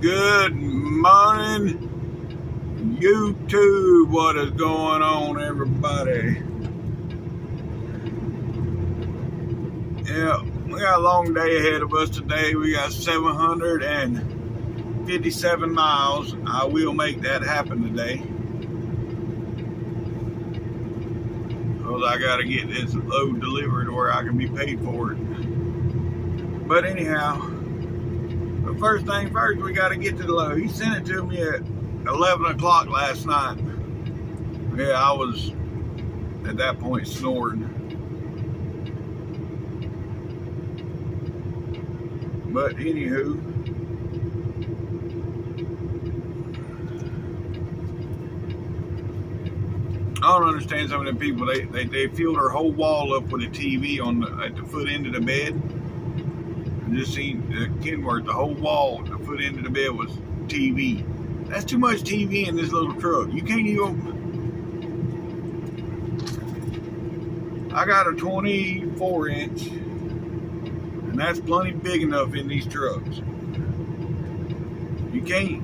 Good morning, YouTube. What is going on, everybody? Yeah, we got a long day ahead of us today. We got 757 miles. I will make that happen today, because I got to get this load delivered where I can be paid for it. But anyhow, the first thing first, we got to get to the load. He sent it to me at 11 o'clock last night. Yeah, I was at that point snoring. But anywho, I don't understand some of them people. They fill their whole wall up with a TV on at the foot end of the bed. I just seen Kenworth, the whole wall, the foot end of the bed was TV. That's too much TV in this little truck. You can't even. I got a 24-inch, and that's plenty big enough in these trucks. You can't.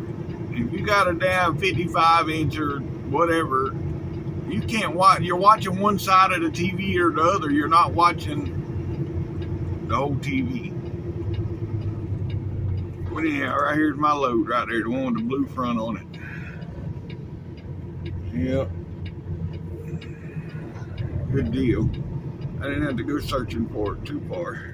If you got a damn 55-inch or whatever, you can't watch. You're watching one side of the TV or the other. You're not watching the whole TV. But anyhow, right here's my load right there, the one with the blue front on it. Yep. Good deal. I didn't have to go searching for it too far.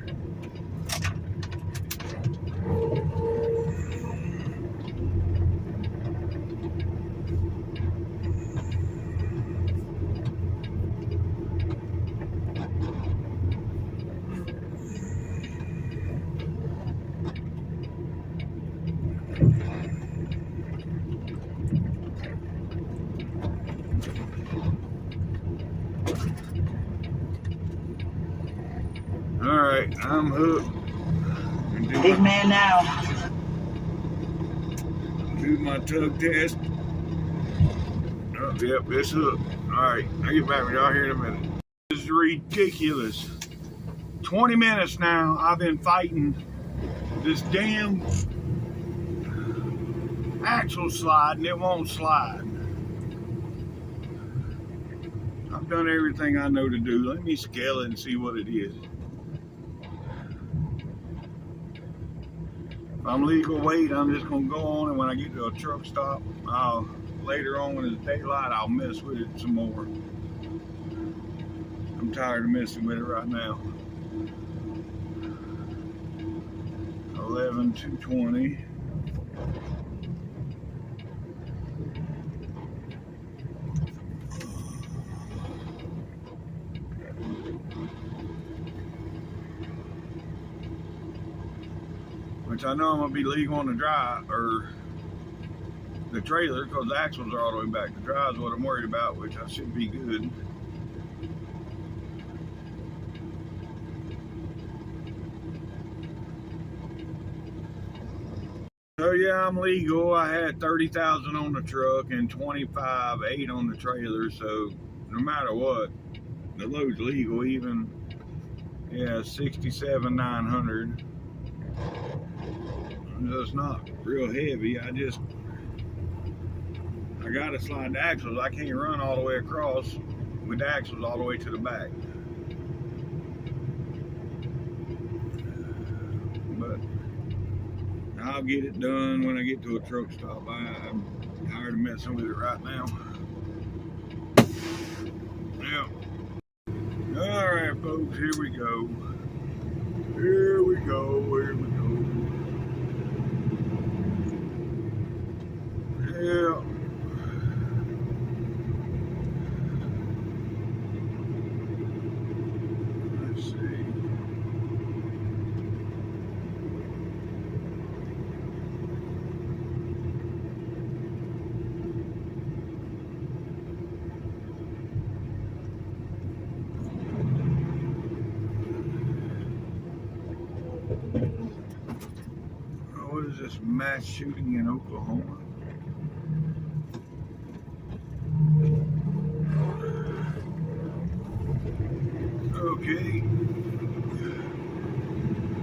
Alright, I'm hooked. Big man now. Do my tug test. Oh, yep, it's hooked. Alright, I'll get back with y'all here in a minute. This is ridiculous. 20 minutes now, I've been fighting this damn axle slide and it won't slide. I've done everything I know to do. Let me scale it and see what it is. If I'm legal weight, I'm just gonna go on, and when I get to a truck stop, later on when it's daylight, I'll mess with it some more. I'm tired of messing with it right now. 11,220. Which I know I'm gonna be legal on the drive or the trailer, because the axles are all the way back. The drive's what I'm worried about, which I should be good. So yeah, I'm legal. I had 30,000 on the truck and 25,800 on the trailer. So no matter what, the load's legal. Even 67,900. It's not real heavy. I gotta slide the axles. I can't run all the way across with the axles all the way to the back. But I'll get it done when I get to a truck stop. I'm tired of messing with it right now. Yeah. All right, folks, here we go. Here we go. Here we go. Yeah. Let's see. What is this mass shooting in Oklahoma? Okay.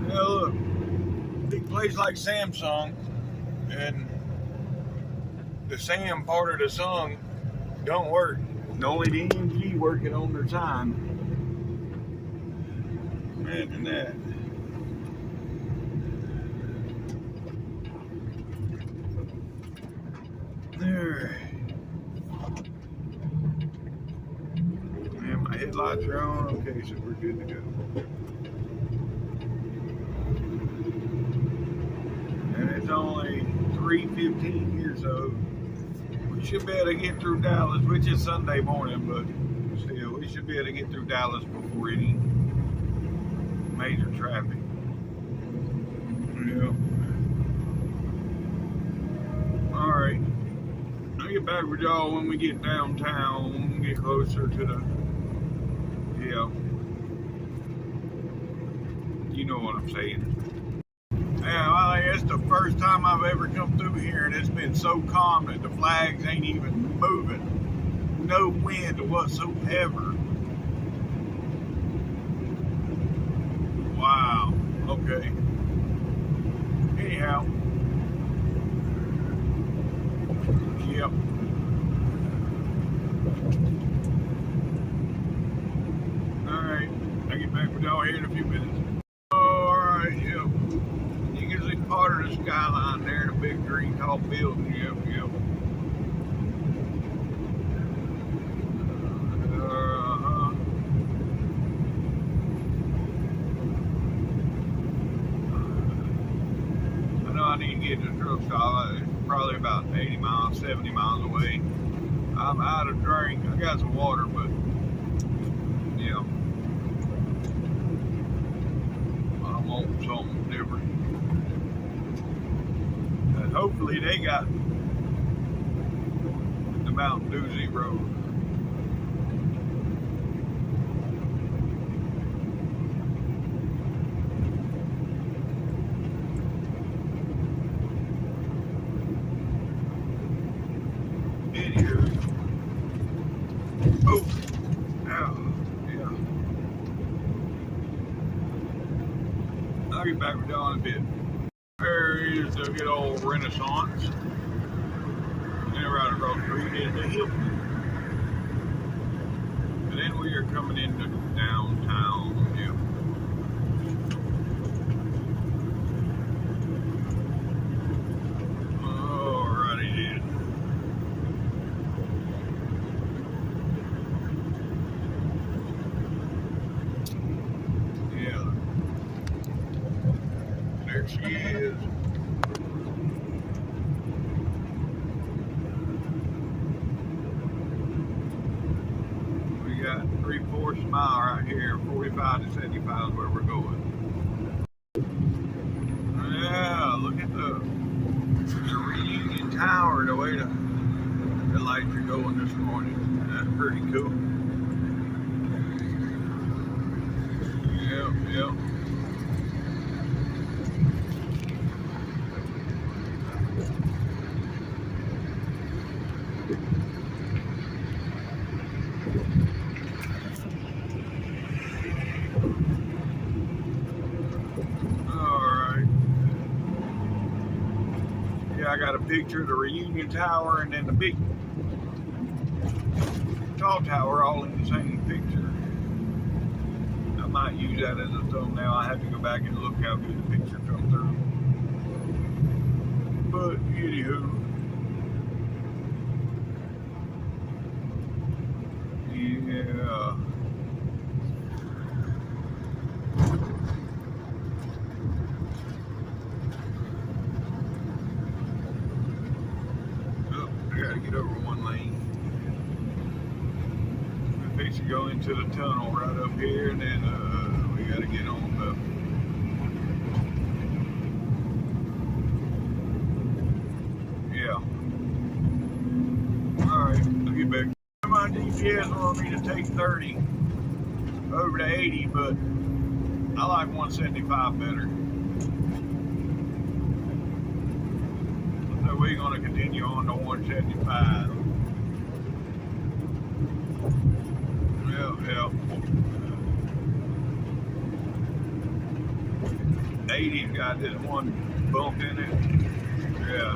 Now look, big place like Samsung, and the SAM part of the song don't work. Only the EMG working on their time. Imagine that. There. And my headlights are on. Okay, so we're good to go. And it's only 3:15 here, so we should be able to get through Dallas, which is Sunday morning, but still, we should be able to get through Dallas before any major traffic. Yeah. All right. I'll get back with y'all when we get downtown, when we get closer to the, yeah. You know what I'm saying. Yeah, well, it's the first time I've ever come through here, and it's been so calm that the flags ain't even moving. No wind whatsoever. Wow. Okay. Anyhow. Yep. Alright. I'll get back with y'all here in a few minutes. Alright, yep. You can see part of the skyline there, the big green tall building. Yep. I know I need to get to the truck stop. It's probably about 80 miles, 70 miles away. I'm out of drink. I got some water, but yeah. I want something different. And hopefully they got the Mountain Dew Zero. Oh, yeah. I'll get back with y'all in a bit. There is the good old Renaissance. And right across the street is the Hilton. And then we are coming into downtown. Yep. Alrighty then. There she is. We got 3/4 mile right here. 45 to 75 is where we're going. Yeah, look at the reunion tower, the way the lights are going this morning. That's pretty cool. Yep. I got a picture of the reunion tower and then the big tall tower all in the same picture. I might use that as a thumbnail. I have to go back and look how good the picture comes through. But anywho, yeah. Gotta get over one lane. We fix to go into the tunnel right up here, and then we gotta get on the. Yeah. All right, I'll get back. My GPS wanted me to take 30 over to 80, but I like 175 better. So we're going to continue on to 175. Yep. 80's got this one bump in it. Yeah.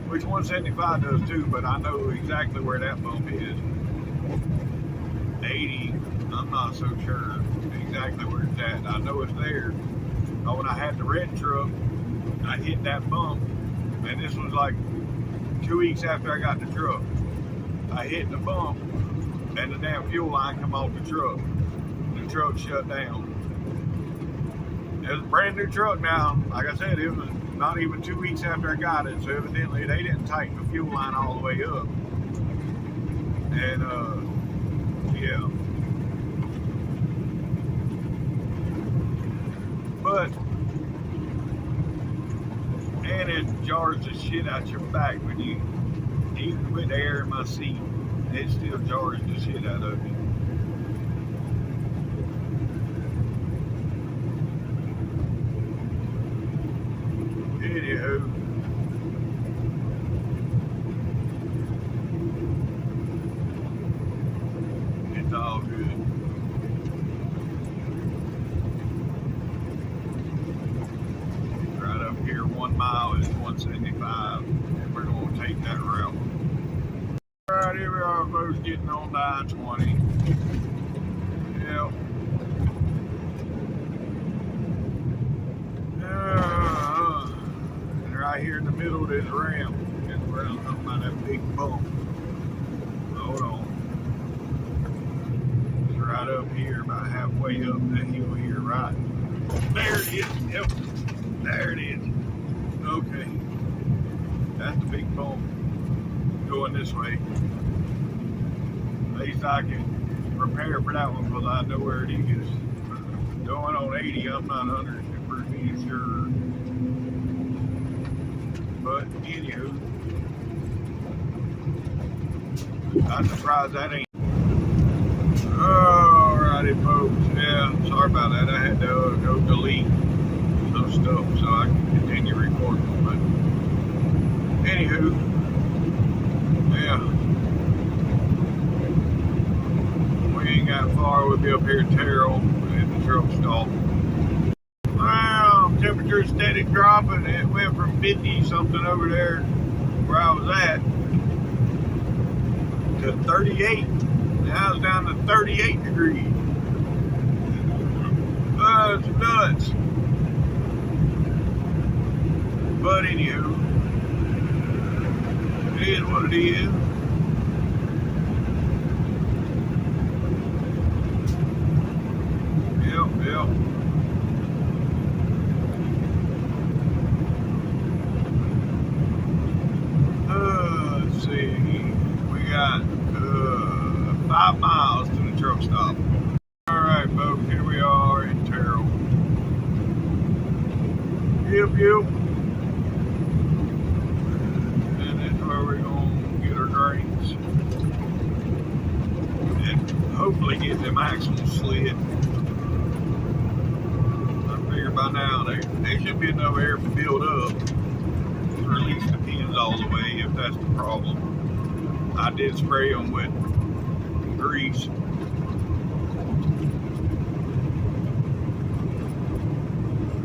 Which 175 does too, but I know exactly where that bump is. 80, I'm not so sure exactly where it's at. I know it's there. When I had the red truck, I hit that bump, and this was like 2 weeks after I got the truck. I hit the bump, and the damn fuel line come off the truck. The truck shut down. It was a brand new truck now. Like I said, it was not even 2 weeks after I got it, so evidently they didn't tighten the fuel line all the way up. And yeah. But and it jars the shit out your back when you, even with air in my seat, it still jars the shit out of you. Anywho, it's all good. Right up here, 1 mile is 175, and we're going to take that route. All right, here we are, folks, getting on 920. Yep. And right here in the middle of this ramp is where I'm talking about that big bump. Hold on. It's right up here, about halfway up that hill here, right? There it is. Yep. There it is. Okay. That's the big bump going this way. At least I can prepare for that one because I know where it is. Going on 80, I'm not 100% sure. But anywho, I'm surprised that ain't. Alrighty, folks. Yeah, sorry about that. I had to go delete some stuff so I can continue recording. But anywho, yeah, we ain't got far. We'll be up here at Terrell at the truck stop. Wow, temperature steady dropping. It went from 50 something over there where I was at to 38. Now it's down to 38 degrees. It's nuts. But anywho, it is what it is. Yep. Let's see. We got 5 miles to the truck stop. Alright, folks, here we are in Terrell. Yep. And that's where we're going to get our drains. And hopefully get them axles slid. I figure by now there should be enough air to build up to release the pins all the way if that's the problem. I did spray them with grease.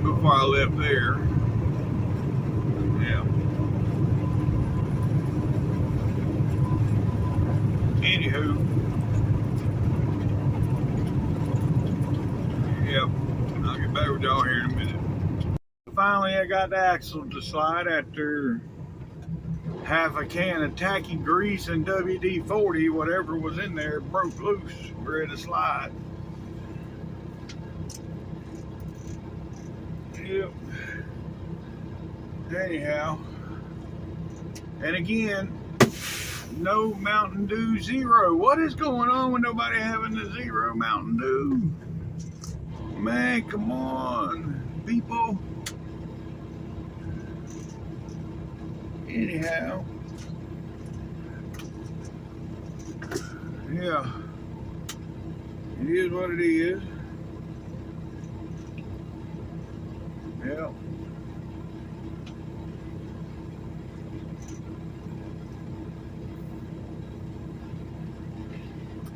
Before I left there. Yeah. Anywho. Yep. I'll get back with y'all here in a minute. Finally, I got the axle to slide after half a can of tacky grease and WD-40, whatever was in there, broke loose. We're ready to slide. Yep. Anyhow. And again, no Mountain Dew Zero. What is going on with nobody having the Zero Mountain Dew? Man, come on, people. Anyhow. Yeah. It is what it is. Yeah.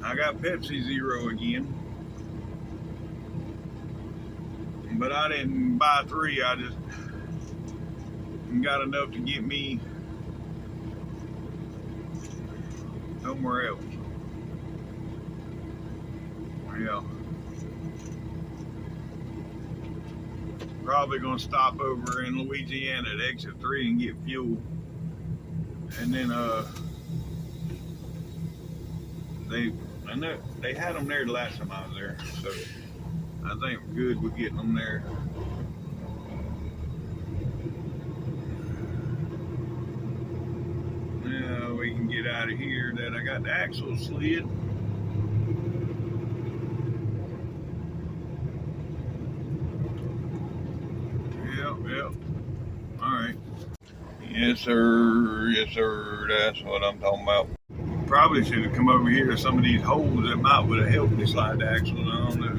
I got Pepsi Zero again. But I didn't buy 3, I just and got enough to get me somewhere else. Yeah. Probably gonna stop over in Louisiana at exit 3 and get fuel. And then they had them there the last time I was there, so I think we're good with getting them there. Now we can get out of here. That I got the axle slid. Yep. All right. Yes, sir. Yes, sir. That's what I'm talking about. Probably should have come over here to some of these holes that might would have helped me slide the axle. I don't know.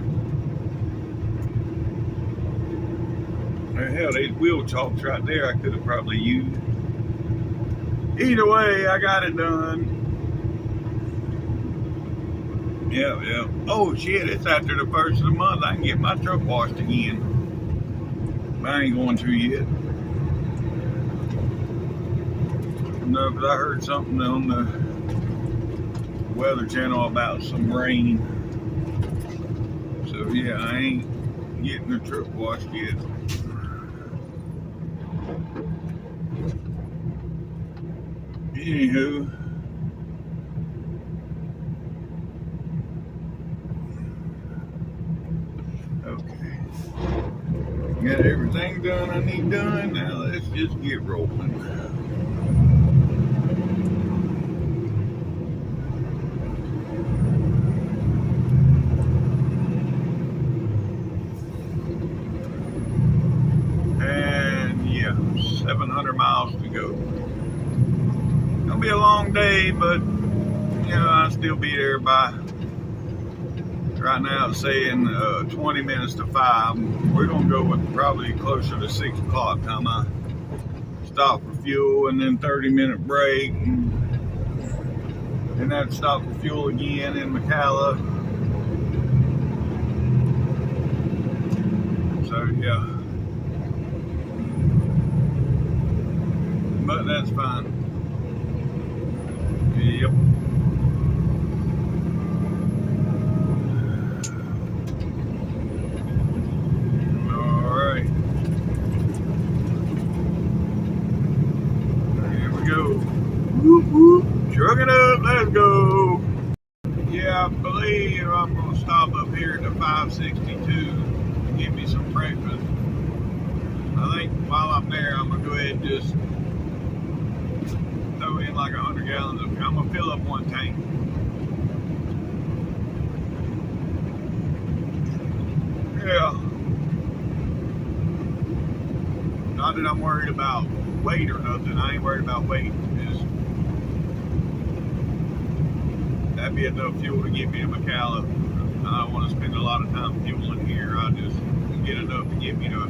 Hell, these wheel chalks right there I could have probably used. Either way, I got it done. Yep. Oh shit, it's after the first of the month. I can get my truck washed again. But I ain't going to yet. No, because I heard something on the Weather Channel about some rain. So yeah, I ain't getting the truck washed yet. Anywho, okay, got everything done I need done. Now let's just get rolling. And yeah, 700 miles to go. It'll be a long day, but you know, I'll still be there by, right now it's saying 20 minutes to 5. We're gonna go with probably closer to 6 o'clock time I stop for fuel, and then 30-minute break, and then have to stop for fuel again in McCalla. So yeah, but that's fine. Yep. Alright. Here we go. Whoop whoop. Truck it up, let's go. Yeah, I believe I'm gonna stop up here at the 562 and get me some breakfast. I think while I'm there, I'm gonna go ahead and just throw in like 100 gallons of, I'm gonna fill up one tank. Yeah. Not that I'm worried about weight or nothing. I ain't worried about weight. Just, that'd be enough fuel to get me to McCalla. I don't want to spend a lot of time fueling here. I just get enough to get me to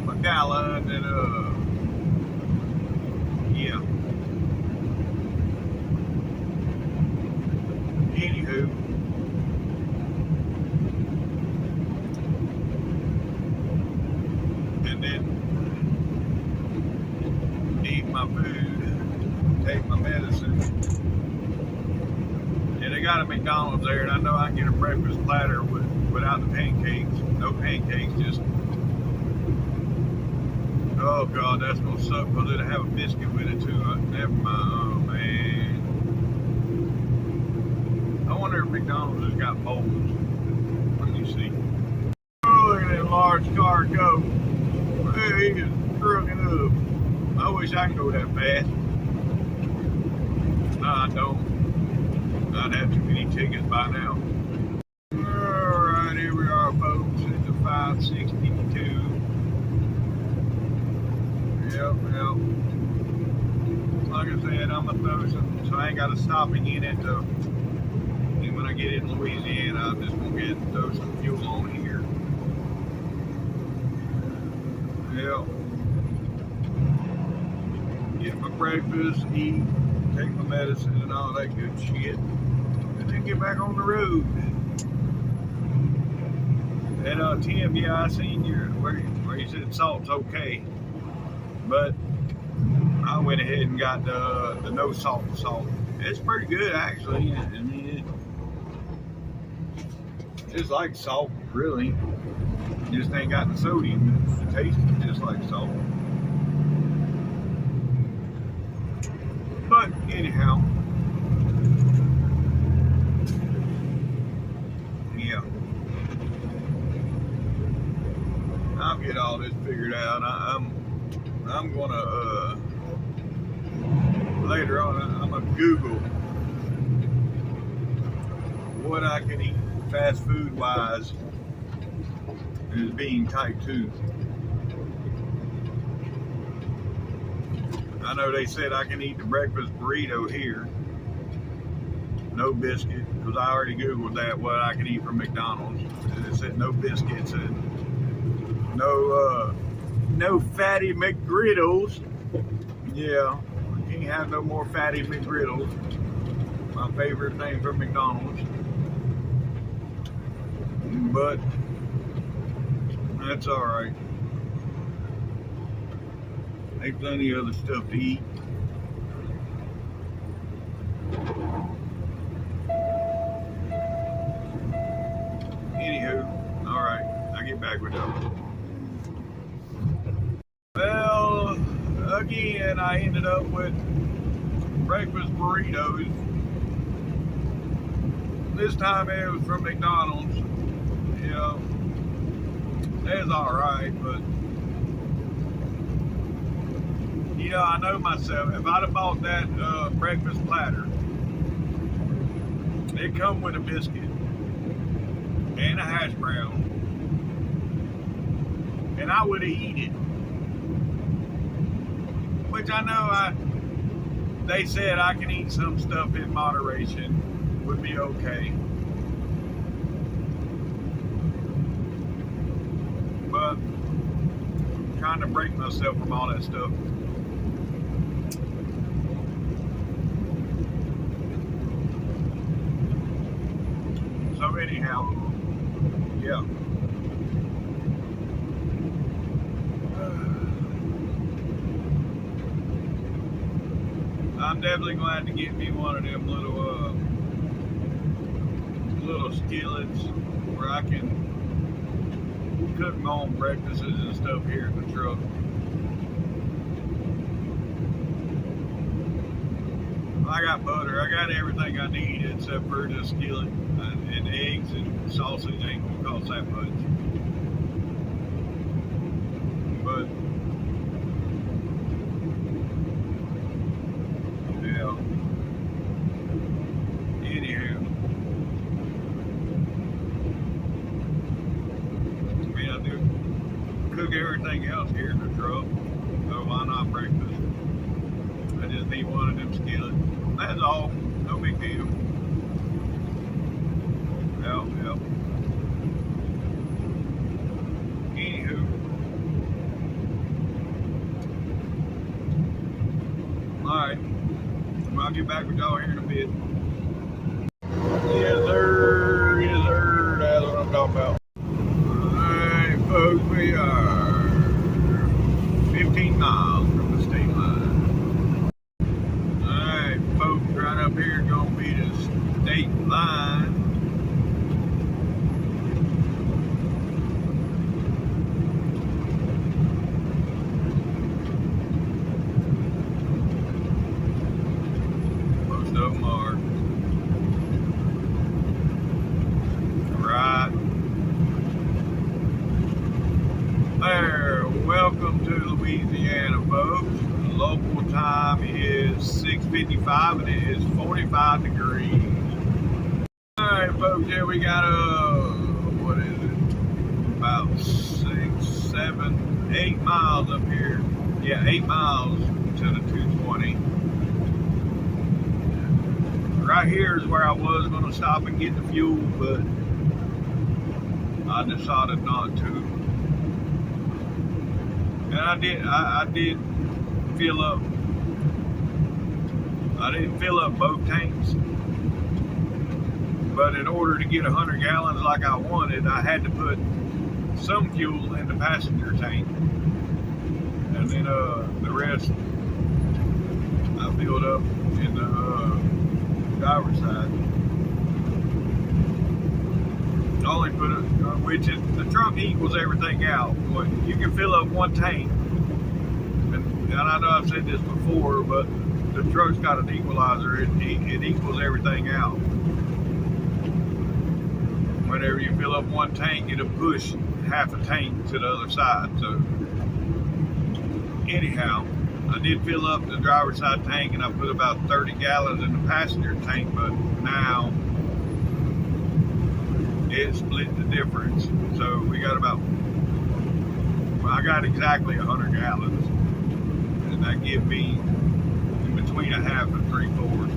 McCalla, and then yeah. Anywho, and then eat my food, take my medicine. And they got a McDonald's there, and I know I can get a breakfast platter without the pancakes. No pancakes, just, oh God, that's gonna suck because it'll have a biscuit with it too. Never mind. Oh man. I wonder if McDonald's has got bowls. Let me see. Oh, look at that large car go. Hey, he is trucking up. I wish I could go that fast. No, I don't. I'd have too many tickets by now. Alright, here we are, folks, at the 562. Yep. Like I said, I'm gonna throw some, so I ain't gotta stop again at the, and when I get in Louisiana, I'm just gonna throw some fuel on here. Yep. Get my breakfast, eat, take my medicine and all that good shit, and then get back on the road. And Tim, yeah, I seen where you said salt's okay, but I went ahead and got the no salt salt. It's pretty good actually. I mean, it's like salt, really. Just ain't got the sodium. It tastes just like salt. But anyhow, yeah, I'll get all this figured out. I'm gonna later on. I'm gonna Google what I can eat fast food wise as being type 2. I know they said I can eat the breakfast burrito here, no biscuit, because I already Googled that, what I can eat from McDonald's. And it said no biscuits and no fatty McGriddles. Yeah, I can't have no more fatty McGriddles. My favorite thing from McDonald's. But that's alright. There's plenty of other stuff to eat. Anywho, alright, I'll get back with y'all. Well, again, I ended up with breakfast burritos. This time it was from McDonald's. You know, it's alright, but you know, I know myself, if I'd have bought that breakfast platter, it come with a biscuit and a hash brown, and I would have eaten it. Which I know they said I can eat some stuff in moderation, would be okay. But I'm trying to break myself from all that stuff. So anyhow, yeah. I'm definitely glad to get me one of them little skillets where I can cook my own breakfasts and stuff here in the truck. I got butter. I got everything I need except for the skillet, and eggs and sausage ain't gonna cost that much. But yeah. Anywho, I mean, I do cook everything else here in the truck, so why not breakfast? I just need one of them skillets. That's all. No big deal. Yep. Anywho. Alright. Well, I'll get back with y'all here in a bit. Yes, sir. Yes, sir. That's what I'm talking about. Alright, folks, we are 15 miles from the state line. Alright, folks, right up here is going to be the state line. Most of them are. Right there. Welcome to Louisiana, folks. The local time is 6:55 and it is 45 degrees. Alright, folks, here we got what is it? About 6, 7, 8 miles up here. Yeah, 8 miles to the 220. Right here is where I was going to stop and get the fuel, but I decided not to. And I did fill up. I didn't fill up both tanks, but in order to get 100 gallons like I wanted, I had to put some fuel in the passenger tank, and then the rest I filled up in the driver's side. I only put it, which is the truck equals everything out. You can fill up one tank, and I know I've said this before, but the truck's got an equalizer. It equals everything out. Whenever you fill up one tank, it'll push half a tank to the other side. So anyhow, I did fill up the driver's side tank, and I put about 30 gallons in the passenger tank, but now it split the difference. So we got about, well, I got exactly 100 gallons, and that gives me in between a half and 3/4.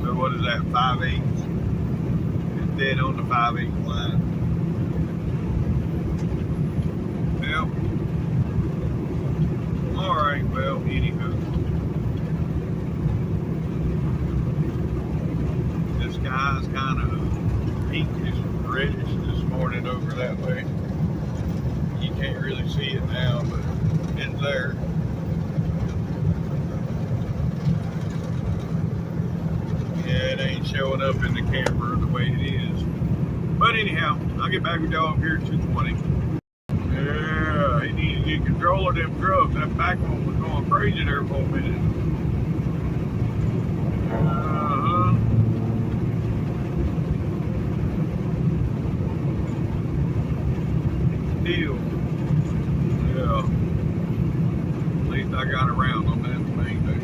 So what is that, 5/8? It's dead on the 5/8 line. Well, alright, well, anywho. The sky's kind of pinkish, reddish this morning over that way. You can't really see it now, but it's there. Yeah, it ain't showing up in the camera the way it is. But anyhow, I'll get back with y'all up here at 220. Yeah, he needed to get control of them trucks. That back one was going crazy there for a minute. Deal. Yeah. At least I got around on that main thing.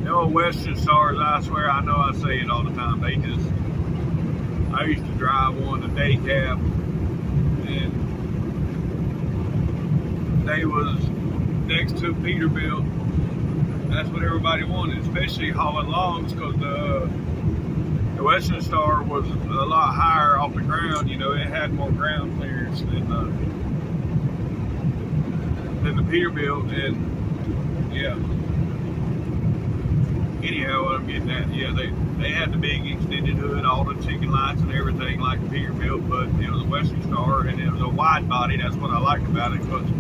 The old Western Stars, I swear, I know I say it all the time. I used to drive one, a day cab, and they was next to Peterbilt. That's what everybody wanted, especially hauling logs, because the Western Star was a lot higher off the ground. You know, it had more ground clearance than the Peterbilt, and yeah. Anyhow, what I'm getting at, yeah, they had the big extended hood, all the chicken lights and everything like the Peterbilt, but it was a Western Star, and it was a wide body. That's what I liked about it, because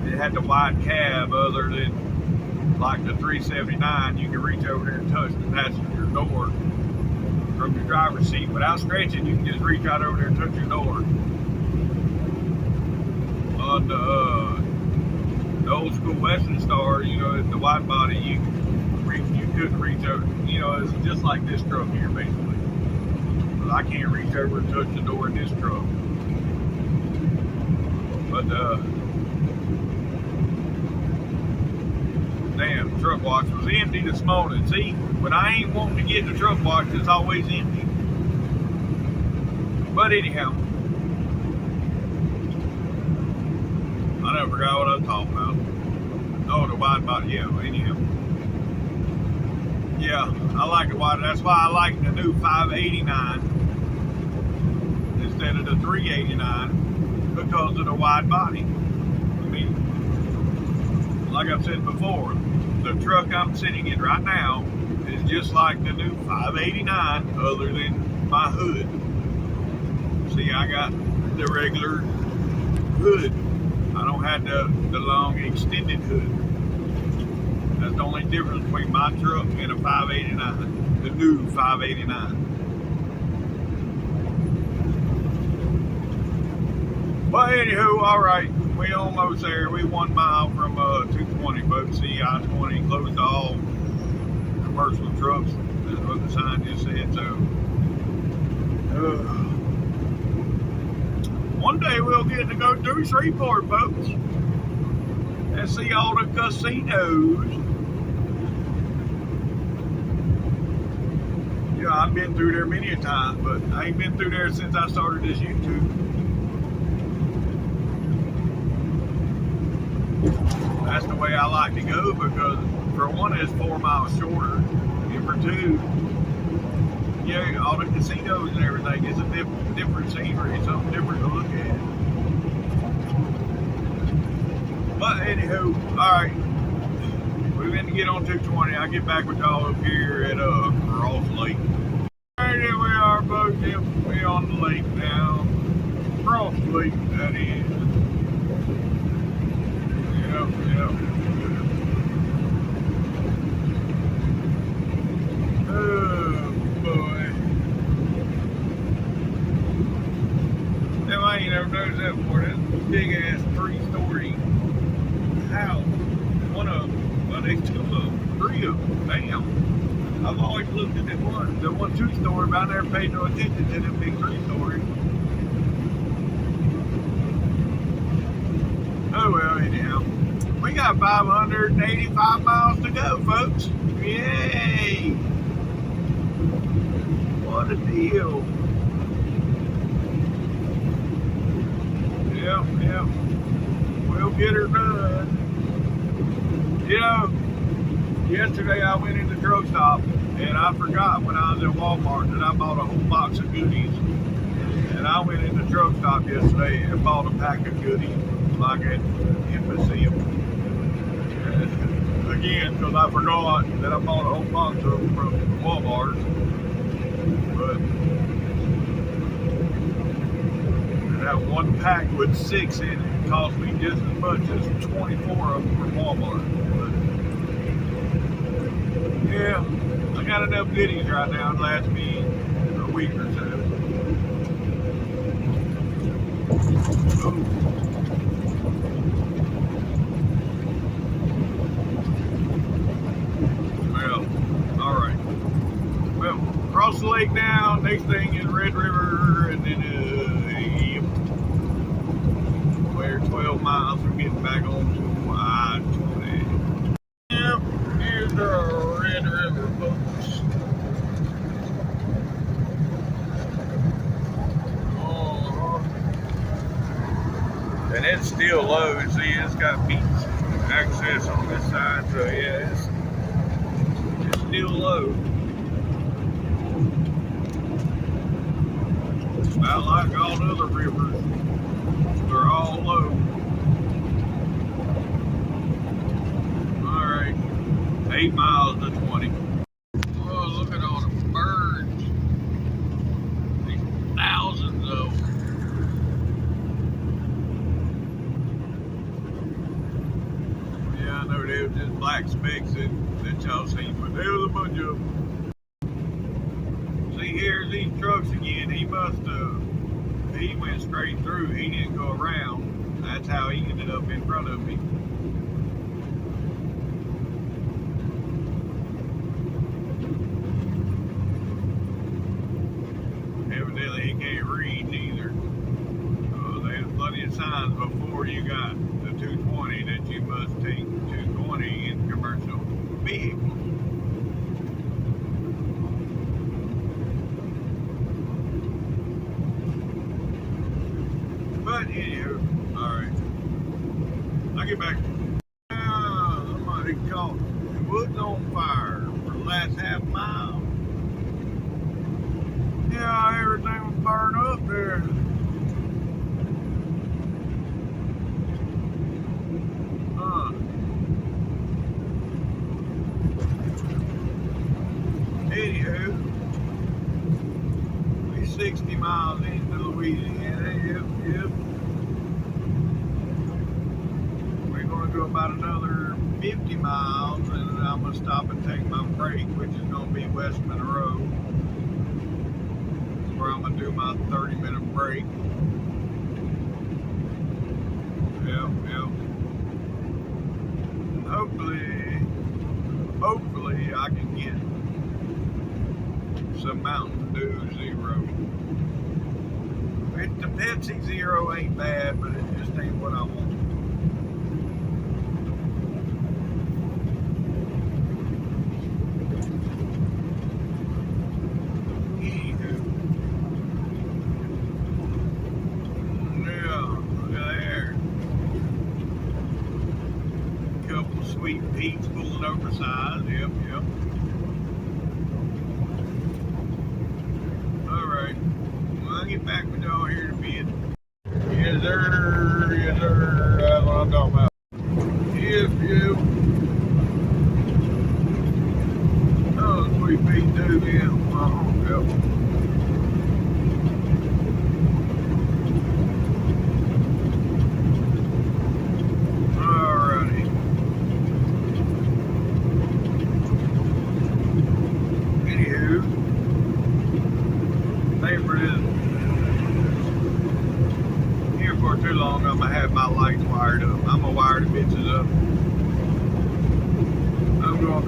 it had the wide cab. Other than like the 379, you can reach over there and touch the passenger door from your driver's seat without scratching. You can just reach out over there and touch your door. On the old school Western Star, you know, the wide body, you couldn't reach over. You know, it's just like this truck here, basically. But I can't reach over and touch the door in this truck. But damn, the truck wash was empty this morning. See, when I ain't wanting to get the truck washed, it's always empty. But anyhow, I never forgot what I was talking about. Oh, the wide body, yeah, well, anyhow. Yeah, I like the wide. That's why I like the new 589 instead of the 389, because of the wide body. I mean, like I've said before, the truck I'm sitting in right now is just like the new 589, other than my hood. See, I got the regular hood. I don't have the long extended hood. That's the only difference between my truck and a 589, the new 589. But anywho, all right, we almost there. We 1 mile from 220, folks. See, I-20 closed to all commercial trucks. That's what the sign just said. So, one day we'll get to go through Shreveport, folks, and see all the casinos. Yeah, I've been through there many a time, but I ain't been through there since I started this YouTube. That's the way I like to go, because for one, it's 4 miles shorter, and for two, yeah, all the casinos and everything, it's a different scenery, something different to look at. But anywho, alright, we're going to get on 220. I'll get back with y'all up here at Ross Lake. Alright, here we are, folks, yep, we on the lake now. Cross the lake, that is. Yep, yep. Oh, boy. Now, I ain't never noticed that before. That's a big-ass 3-story house. One of them, well, there's 2 of them, 3 of them. Damn. I've always looked at that one, the 1 2-story, but I never paid no attention to them big 3-stories. Oh well, anyhow, we got 585 miles to go, folks. Yay! What a deal. Yep, yep. We'll get her done. You know, yesterday I went in the truck stop and I forgot when I was at Walmart that I bought a whole box of goodies. And I went in the truck stop yesterday and bought a pack of goodies like at Embassy. Again, because I forgot that I bought a whole box of them from Walmart. But that one pack with 6 in it cost me just as much as 24 of them from Walmart. But yeah, I got enough goodies right now to last me a week or so. Ooh. Cross the lake now. Next thing is Red River, and then we're 12 miles from getting back on to I-20. Yep, here's the Red River, folks. And it's still low. See, it's got beach access on this side, so yeah, it's still low. About like all the other rivers, they're all low. Alright, 8 miles to 20. Oh, look at all the birds. There's thousands of them. Yeah, I know they were just black specks that y'all seen, but there was a bunch of them. See, here's these trucks again. He went straight through. He didn't go around. That's how he ended up in front of me. Evidently, he can't read neither. There's plenty of signs before you got the 220 that you must take 220 in commercial vehicles. But anywho, alright. I get back. Somebody caught woods on fire for the last half mile. Yeah, everything was burned up there. Anywho, we're 60 miles into Louisiana. Yep. We're going to go about another 50 miles, and then I'm going to stop and take my break, which is going to be West Monroe, where I'm going to do my 30-minute break. Yep. Hopefully I can get some Mountain Dew Zero. The Pepsi Zero ain't bad, but it just ain't what I want. Sweet peas pulling oversized. Yep. Alright. Well, I'll get back with y'all here in a bit. Yes, sir. That's what I'm talking about. Yep. Oh, sweet peas too, yeah. Yep.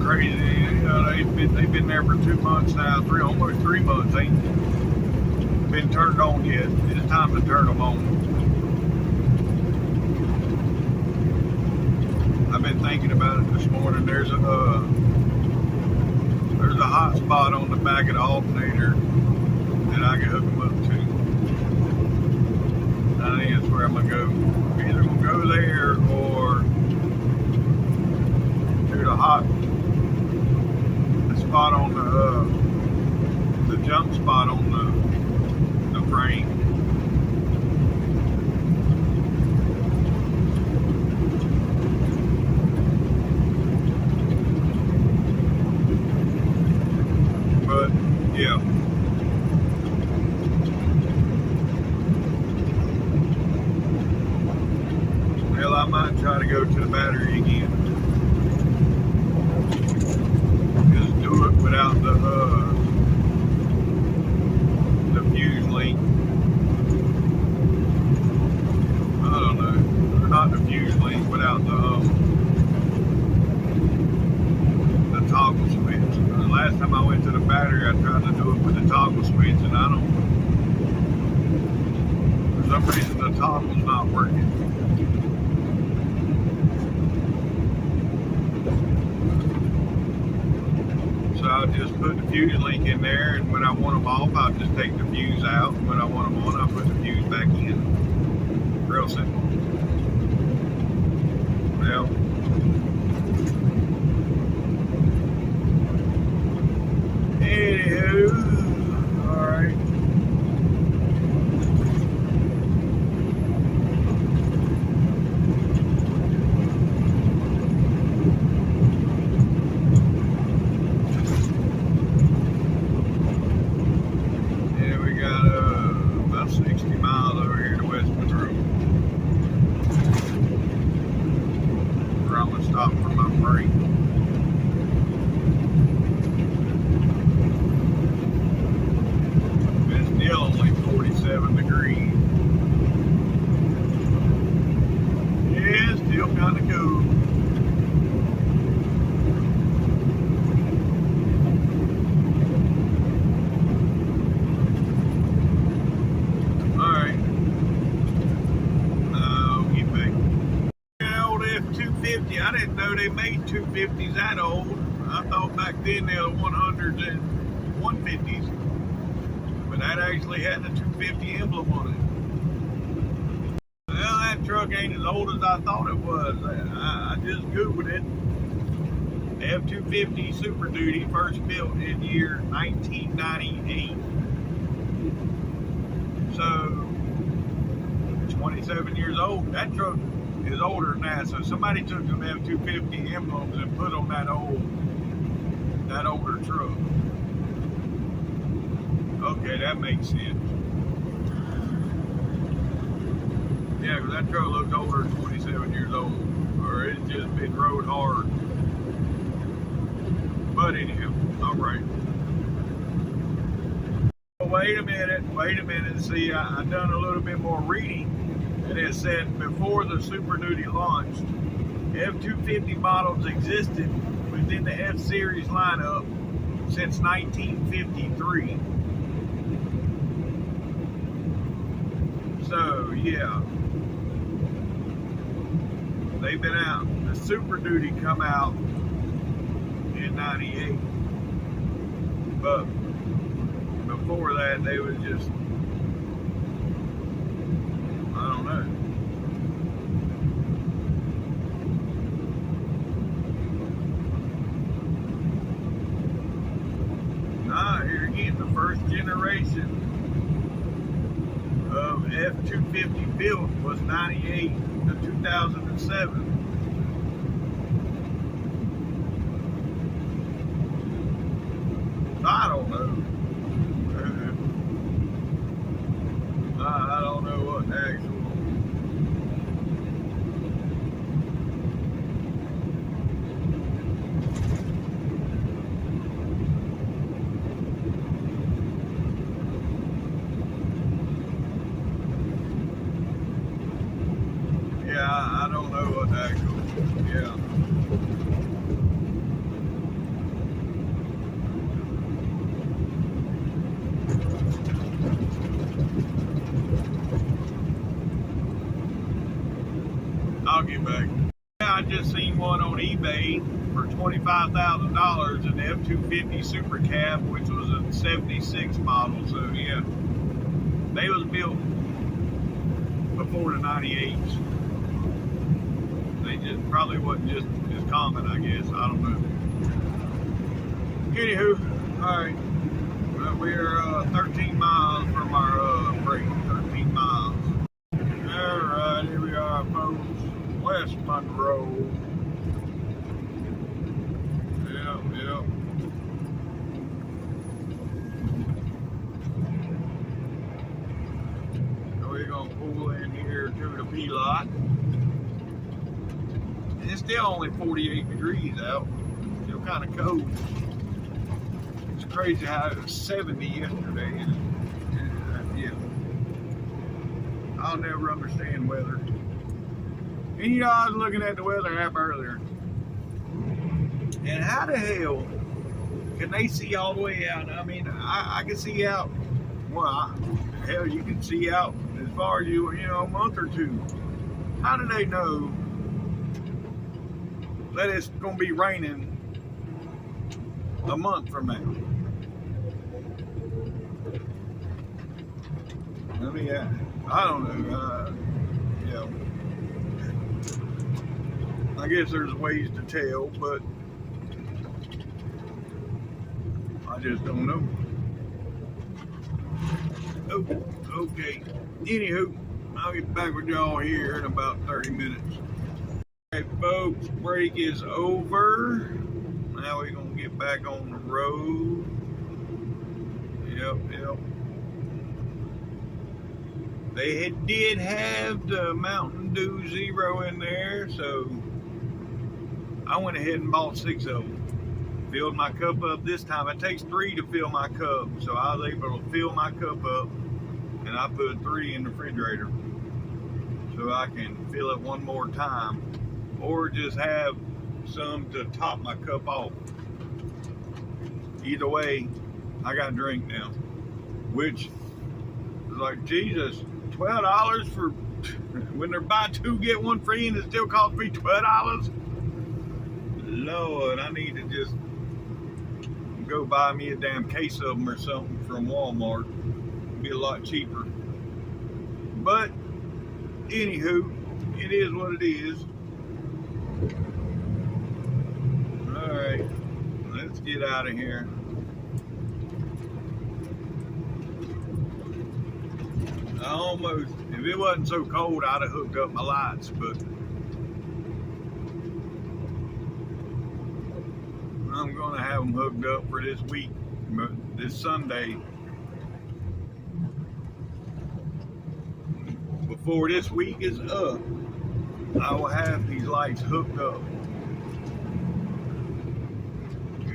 crazy. You know, they've been there for 2 months now, almost 3 months. Ain't been turned on yet. It's time to turn them on. I've been thinking about it this morning. There's a hot spot on the back of the alternator that I can hook them up to. I think that's where I'm gonna go. I'm either gonna go there or to the spot on the jump spot on the frame. But yeah. Well, I might try to go to the battery again. Just do it without the fuse link. I don't know. Or not the fuse link, without the toggle switch. The last time I went to the battery, I tried to do it with the toggle switch, and for some reason the toggle's not working. So I'll just put the fuse link in there, and when I want them off, I'll just take the fuse out. When I want them on, I'll put the fuse back in. Real simple. Well, anywho, all right. Yeah, we got about 60 miles over here to West Monroe. Where I'm gonna stop for my break. It's still only 47 degrees. Yeah, still kind of cool. Alright. Get back. That old F-250, I didn't know they made 250s that old. I thought back then they were 100s and 150s. But that actually had the 250 emblem on it. Well, that truck ain't as old as I thought it was. I just Googled it. F-250 Super Duty, first built in year 1998. So, 27 years old. That truck is older than that. So somebody took them F-250 emblems and put on that older truck. Okay, that makes sense. Yeah, because that truck looks older than 27 years old. Or it's just been rode hard. But anyhow, alright. Wait a minute. See, I done a little bit more reading. And it said before the Super Duty launched, F-250 models existed within the F-Series lineup since 1953. So, yeah. They've been out. The Super Duty come out in 98. But before that, they was just, I don't know. Nah, here again, the first generation of F-250 built was 98 to 2007. I don't know. I don't know what the actual. Yeah, I don't know what the actual. Yeah. just seen one on eBay for $25,000, an F-250 Super Cab, which was a 76 model. So yeah, they was built before the 98s. They just probably wasn't just as common, I guess. I don't know. Anywho, all right. We're 13 miles from our break. 13 miles. All right, here we are, folks. West Monroe. Yep. So we're gonna pull in here to the P-lot. It's still only 48 degrees out. Still kind of cold. It's crazy how it was 70 yesterday. Yeah. I'll never understand weather. And you know, I was looking at the weather app earlier. And how the hell can they see all the way out? I mean, I can see out. Well, hell, you can see out as far as you know, a month or two. How do they know that it's going to be raining a month from now? I mean, I don't know. Yeah. I guess there's ways to tell, but I just don't know. Oh, okay. Anywho, I'll get back with y'all here in about 30 minutes. Alright, folks, break is over. Now we're going to get back on the road. Yep. They did have the Mountain Dew Zero in there, so I went ahead and bought 6 of them. Filled my cup up this time. It takes 3 to fill my cup, so I was able to fill my cup up, and I put 3 in the refrigerator so I can fill it one more time, or just have some to top my cup off. Either way, I got a drink now, which is like, Jesus, $12 for when they're buy 2 get 1 free, and it still costs me $12. Lord, I need to just go buy me a damn case of them or something from Walmart. It'd be a lot cheaper. But anywho, it is what it is. All right, let's get out of here. I almost, if it wasn't so cold, I'd have hooked up my lights, but I'm going to have them hooked up for this week, this Sunday. Before this week is up, I will have these lights hooked up.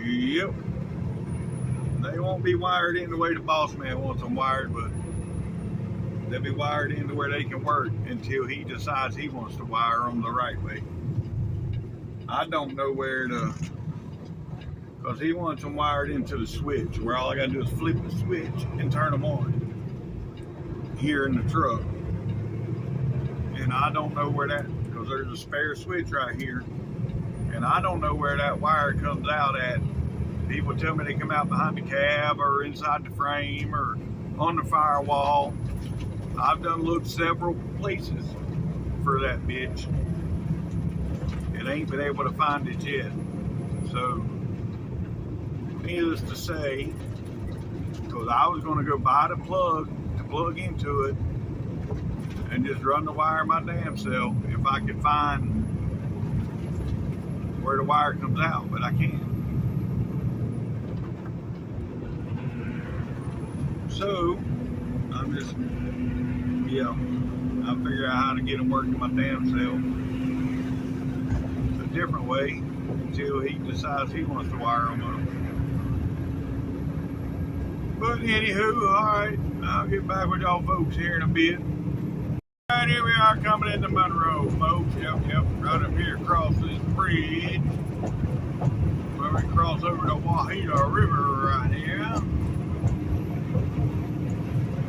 Yep. They won't be wired in the way the boss man wants them wired, but they'll be wired into where they can work until he decides he wants to wire them the right way. I don't know where to, because he wants them wired into the switch, where all I gotta do is flip the switch and turn them on here in the truck. And I don't know where that, because there's a spare switch right here, and I don't know where that wire comes out at. People tell me they come out behind the cab or inside the frame or on the firewall. I've done looked several places for that bitch. It ain't been able to find it yet. So, needless to say, because I was going to go buy the plug to plug into it and just run the wire my damn self if I could find where the wire comes out, but I can't. So, I'm just, yeah, I'll figure out how to get them working my damn self a different way until he decides he wants to wire them up. But anywho, alright, I'll get back with y'all folks here in a bit. Alright, here we are coming into Monroe, folks. Yep, right up here across this bridge. Where we cross over the Wahita River right here.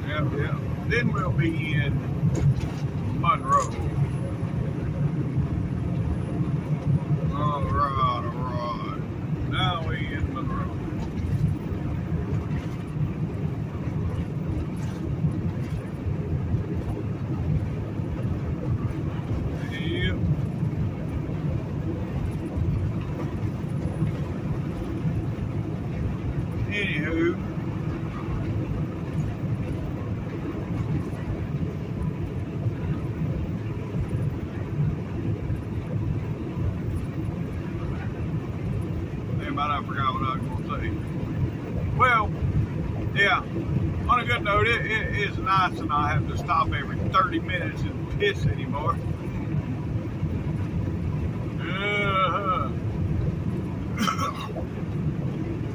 Yep. Then we'll be in Monroe. Anywho, damn, I forgot what I was going to say. Well, yeah, on a good note, it is nice and I have to stop every 30 minutes and piss anymore.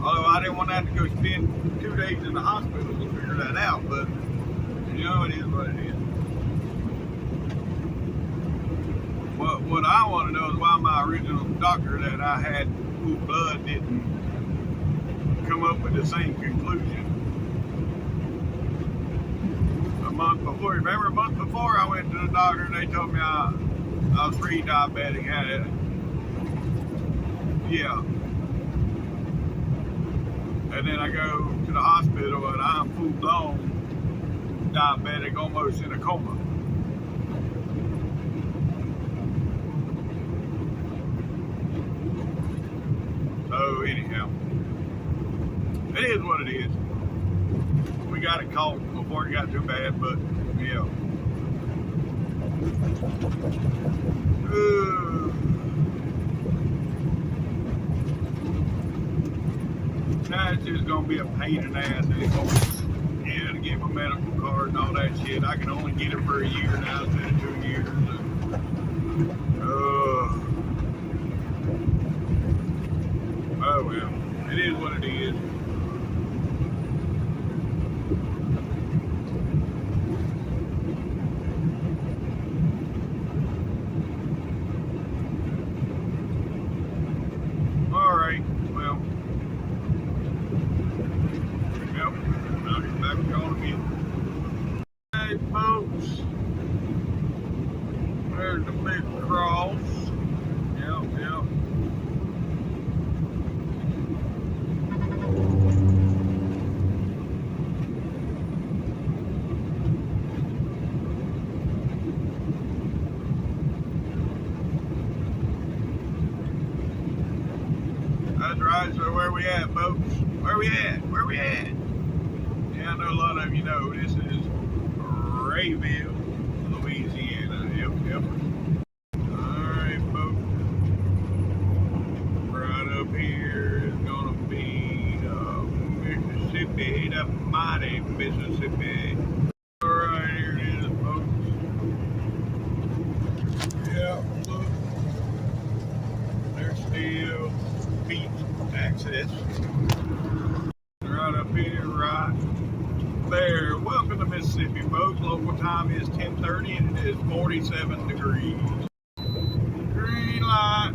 Although I didn't want to have to go spend 2 days in the hospital to figure that out, but you know, it is what it is. What I want to know is why my original doctor that I had full blood didn't come up with the same conclusion. A month before, remember a month before I went to the doctor and they told me I was pre-diabetic, had it. Yeah. And then I go to the hospital and I'm full blown diabetic, almost in a coma. So anyhow, it is what it is. We got it caught before it got too bad, but yeah. That's just gonna be a pain in the ass anymore. Yeah, to get my medical card and all that shit. I can only get it for a year now instead of 2 years. Oh well, it is what it is. All right, well, yep, I'll get back with y'all again. Hey folks, there's the big cross. Yep. That's right, so where we at, folks? Where we at? Yeah, I know a lot of you know this is Rayville, Louisiana. Yep. Alright, folks. Right up here is gonna be Mississippi, the mighty Mississippi. Alright, here it is, folks. Yeah, look. There's still beach access. Right up here, right there. Welcome to Mississippi, folks. Local time is 10:30 and it is 47 degrees. Green light.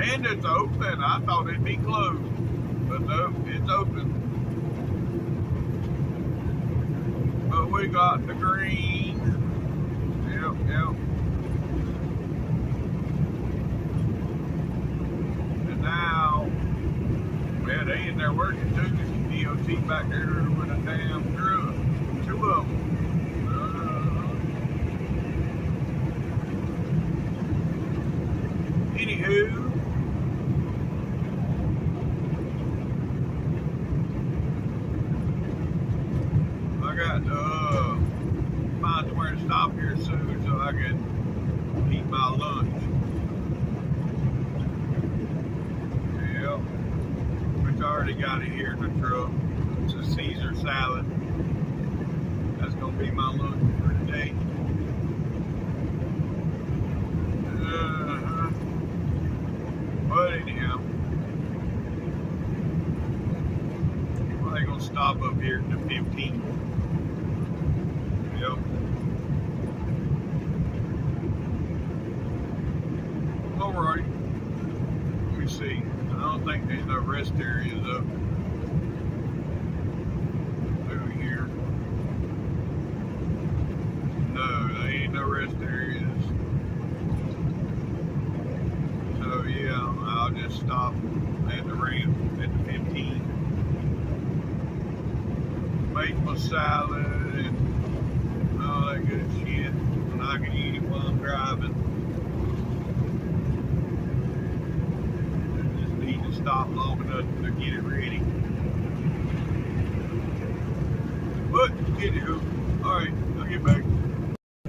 And it's open. I thought it'd be closed, but no, it's open. But we got the green. Yep. And now, yeah, they in there working too. DOT back there with a damn truck. 2 of them. Anywho, I got to find somewhere to stop here soon so I can eat my lunch. Yep. Which I already got it here in the truck. It's a Caesar salad. That's going to be my lunch for today. But anyhow, well, they're going to stop up here at the 15th. Yep. Alright. Let me see. I don't think there's no rest areas up through here. No, there ain't no rest areas. So yeah, I'll just stop at the ramp at the 15. Make my salad and all that good shit. And I can eat it while I'm driving. I just need to stop long enough to get it ready. But anywho, alright, I'll get back.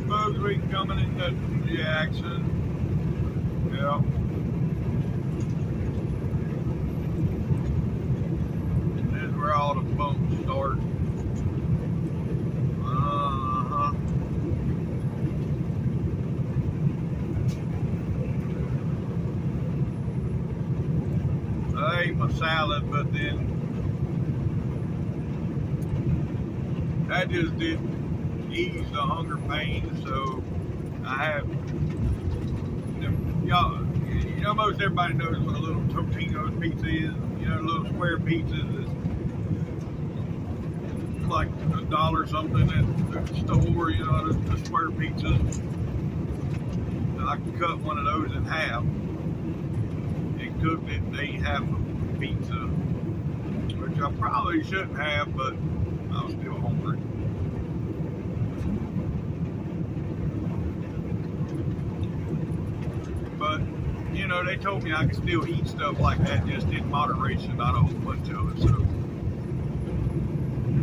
Folks, we coming into Jackson. Yeah. This is where all the bumps start. I ate my salad, but then that just didn't ease the hunger pain, so I have, y'all, you know, most everybody knows what a little Totino's pizza is, you know, little square pizzas. It's like $1 something at the store, you know, the square pizzas. I can cut one of those in half and cook it and eat half a pizza, which I probably shouldn't have, but I was still hungry. But, you know, they told me I could still eat stuff like that just in moderation, not a whole bunch of it, so,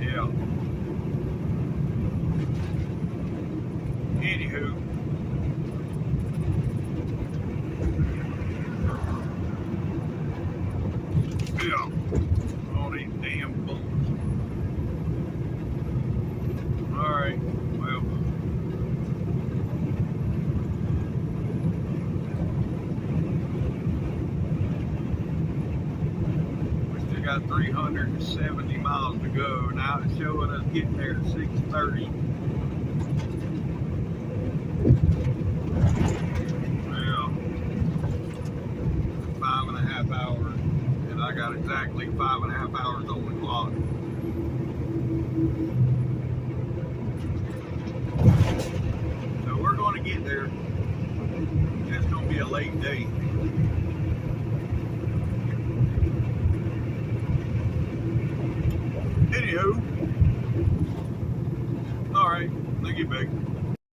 yeah. Anywho. Yeah. All these damn bumps. Alright, well. Got 370 miles to go. Now it's showing us getting there at 6:30. Well, 5.5 hours, and I got exactly 5.5 hours on the clock. So we're going to get there. It's going to be a late day. Anywho, alright, let's get back.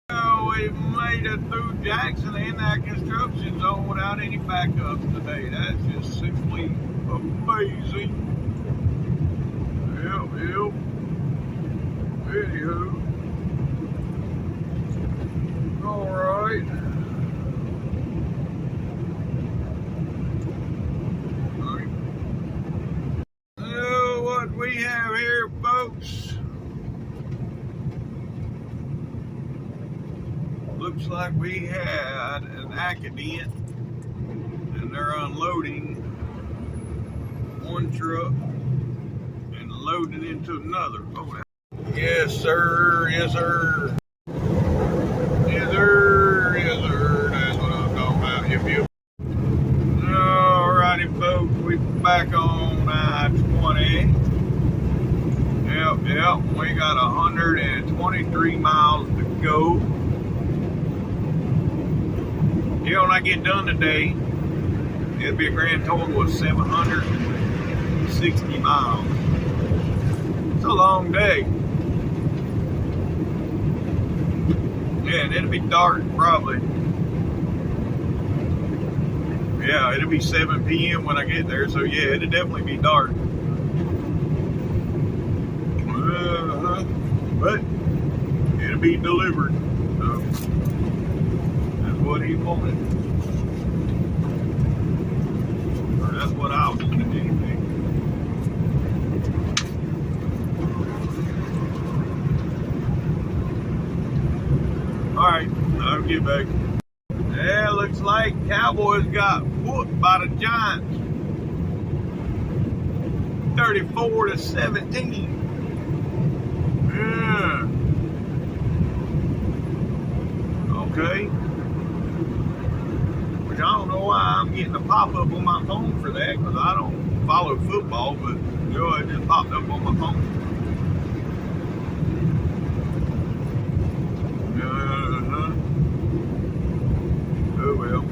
Oh, we made it through Jackson in that construction zone without any backups today. That's just simply amazing. Yep. Anywho, alright. What we have here, folks, looks like we had an accident and they're unloading one truck and loading into another. Oh, yes sir, yes sir, yes sir, yes sir, that's what I'm talking about. Yep. Alrighty folks, we're back on I-20. Yep, we got 123 miles to go. You know, when I get done today, it'll be a grand total of 760 miles. It's a long day. Yeah, and it'll be dark probably. Yeah, it'll be 7 p.m. when I get there, so yeah, it'll definitely be dark. But it'll be delivered, so that's what he wanted. Or that's what I wanted anyway. Alright, I'll get back. Yeah, looks like Cowboys got whooped by the Giants. 34-17. Yeah. Okay. Which I don't know why I'm getting a pop-up on my phone for that, because I don't follow football, but you know, it just popped up on my phone. Oh well.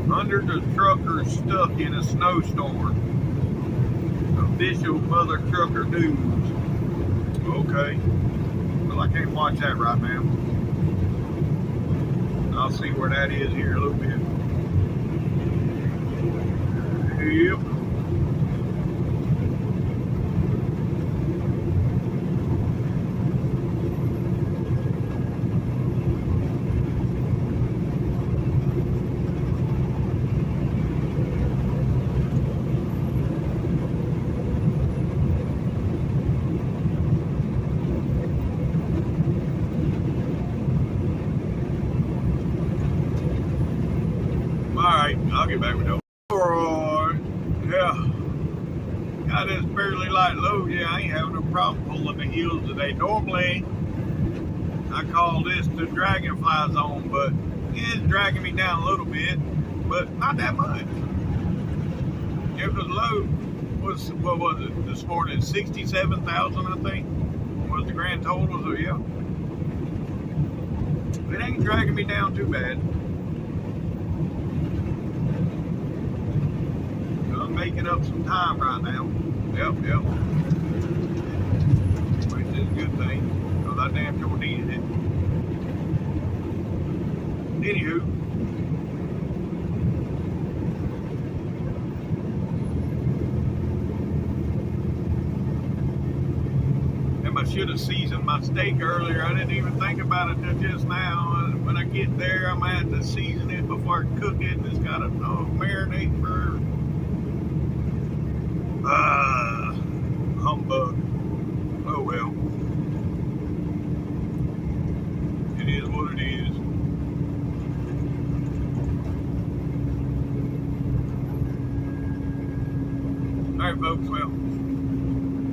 Hundreds of truckers stuck in a snowstorm. Official mother trucker news. Okay. Well, I can't watch that right now. I'll see where that is here in a little bit. Yep. Alright, I'll get back with you. Alright, yeah. Got this fairly light load. Yeah, I ain't having no problem pulling the hills today. Normally, I call this the dragonfly zone, but it's dragging me down a little bit, but not that much. It was low. What was it this morning? 67,000, I think, was the grand total. So yeah, it ain't dragging me down too bad. I'm making up some time right now. Yep. Which is a good thing, because I damn sure needed it. Anywho. I should have seasoned my steak earlier. I didn't even think about it until just now. When I get there, I'm going to have to season it before I cook it. It's got to marinate for humbug. Oh well. It is what it is. Alright folks, well.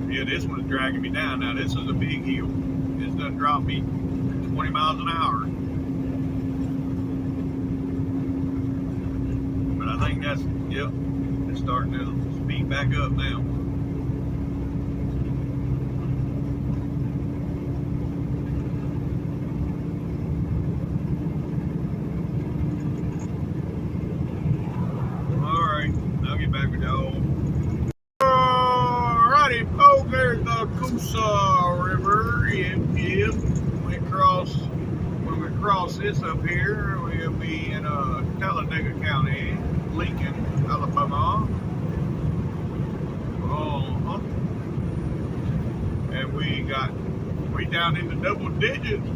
Yeah, this one's dragging me down. Now this is a big hill. This doesn't drop me 20 miles an hour. But I think that's, yep, it's starting to speed back up now. Alright, I'll get back with y'all. Folks, there's the Coosa River. Yep. When we cross this up here, we'll be in Talladega County, Lincoln, Alabama. And we down in the double digits.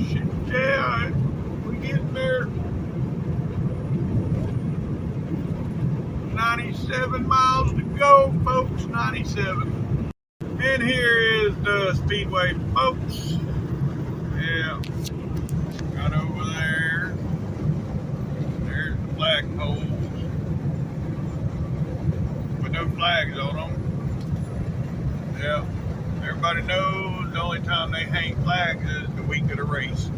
Shit, yeah, we getting there. 97 miles to go, folks. 97. And here is the speedway, folks. Yeah, right over there. There's the flagpoles with no flags on them. Yeah, everybody knows the only time they hang flags is the week of the race.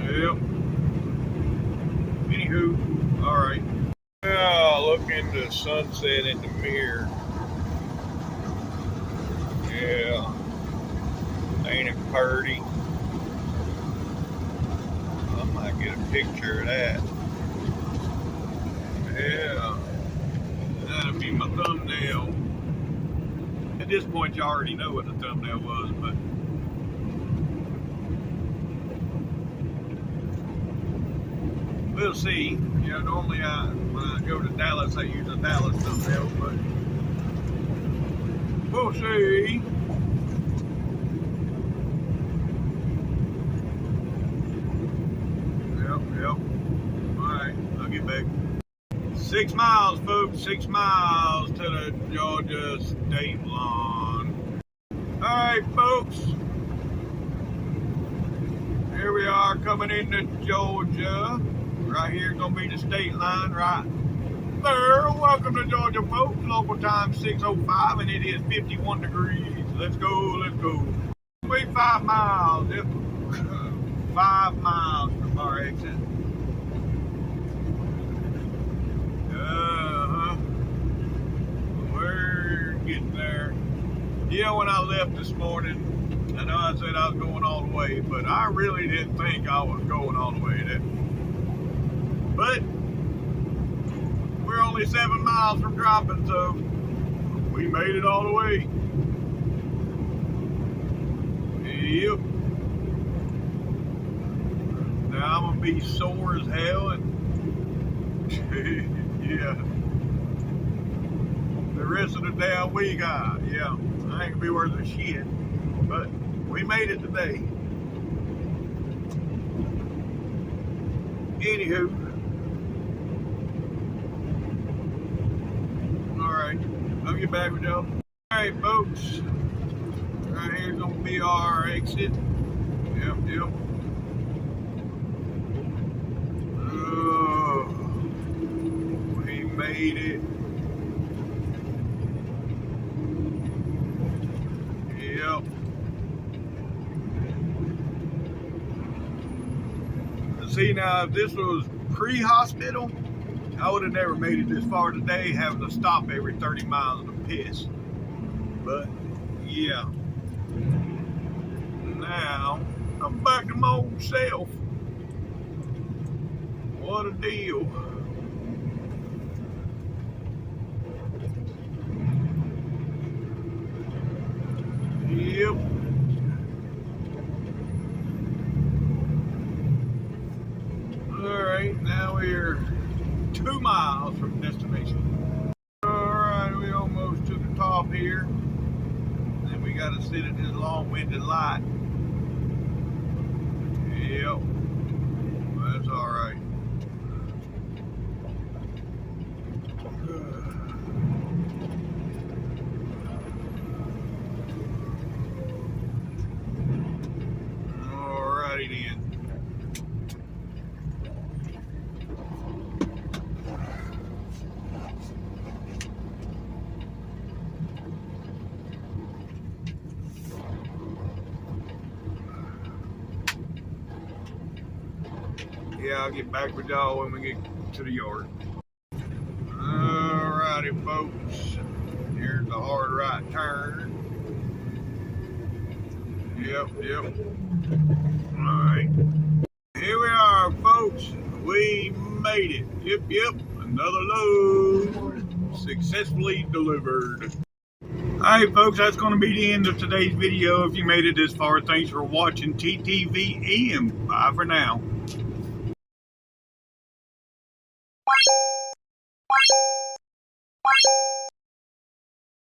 Yep. Anywho, all right. Now look into sunset in the mirror. Yeah, ain't it pretty? I might get a picture of that. Yeah, that'll be my thumbnail. At this point, you already know what the thumbnail was, but we'll see. You know, normally when I go to Dallas, I use a Dallas thumbnail, but we'll see. Yep. Alright, I'll get back. 6 miles, folks. 6 miles to the Georgia state line. Alright, folks. Here we are coming into Georgia. Right here is going to be the state line right there. Welcome to Georgia, folks. Local time 6:05 and it is 51 degrees. Let's go. Wait 5 miles. Yep. 5 miles from our exit. We're getting there. Yeah, when I left this morning, I know I said I was going all the way, but I really didn't think I was going all the way. But 27 miles from dropping, so we made it all the way. Yep. Now I'm gonna be sore as hell, and yeah. The rest of the damn week, yeah, I ain't gonna be worth a shit. But we made it today. Anywho, all right, I'll get back with y'all. All right, folks. Right here's gonna be our exit. Yep. We made it. Yep. See, now if this was pre-hospital, I would have never made it this far today, having to stop every 30 miles to piss. But yeah. Now I'm back to my old self. What a deal. Yep. Alright, now we're 2 miles from destination. Alright, we almost to the top here. Then we gotta sit at this long-winded light. Yep. That's alright. Alrighty then. Yeah, I'll get back with y'all when we get to the yard. Alrighty, folks. Here's the hard right turn. Yep. Alright. Here we are, folks. We made it. Yep. Another load successfully delivered. Alright, folks, that's going to be the end of today's video. If you made it this far, thanks for watching TTVE, and bye for now.